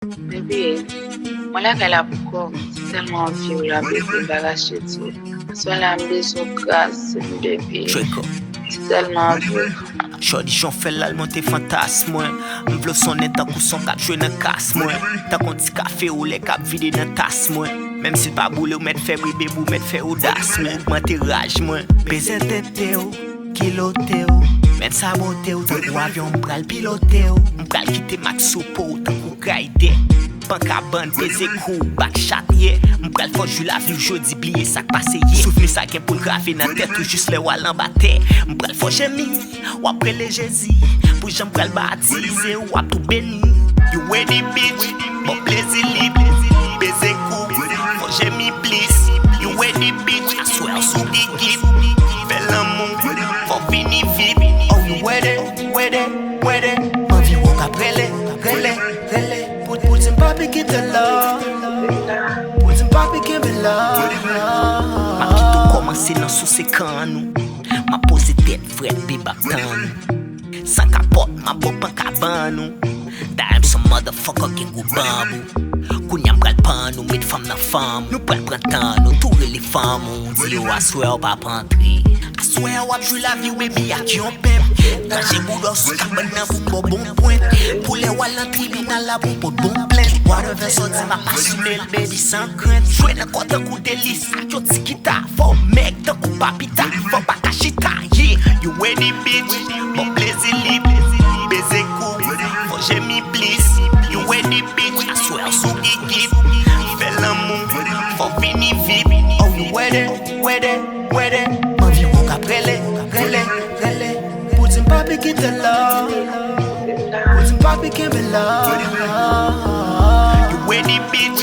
Bébé, moi là qu'elle a beaucoup tellement envie la bébé bagage tout. Soit la maison grâce bébé. Draco. Tellement envie. Chodi j'en fais l'allemand tes fantasmes. M'vle sonner tant qu'on son cap jouer dans casse moi. Tant qu'on petit café ou les cap vide dans tasse moi. Même si pas boule ou mettre fait bébé ou mettre fait audace moi. Augmenter rage moi. Baiser tête ou kiloté ou. Mettre saboté ou tant avion m'pral piloter ou. M'pral quitter max sopo tant qu'on gaide. Pancabane, baiser coup, back chat, yeah. M'pral faut jou la vie jodi blier ça passe yeah. Souvenir ça qu'un pour graver dans tête ou juste les wall en bataille. M'pral faut gémir, ou après les Jésus. Pour j'en pral baptiser ou à tout béni. You ready bitch, bon plaisir libre. Baiser coup, faut gémir bliss. You ready bitch, I swear sous gigib. Fais l'amour, faut finir vite. Oh you ready. Envie ou qu'après relais. Put some papi give the love. Put some papi give me love. Ma qui tout commencer dans sous ses canons. Ma pose tête frette bébé tan. Sans capote ma pop en cabane. Damn some motherfucker qui go bambou. Kounya m'pral pan nous met femme dans femme. Nous pral printemps nous tous les femmes. On dit oh I swear pas rentrer. I swear wap jou la vie baby à qui on pep. Quand j'ai boulot sous cabane pour bon point. Pour les wall en tribunal là pour bon plainte. Whatever sorti m'a passionné le baby sans crainte. Jouer dans côté coup délice. Yo tikita faut mec tant coup papita. Faut pas cachita yeah. You ready bitch. Bon plaisir libre. Baiser coup. Faut j'ai mis bliss. You ready bitch. I swear sous gigib. Fais l'amour. Faut finir vite. Oh you ready. Envie ou qu'après Put some papi give the love. Put some papi give me love. You ready bitch.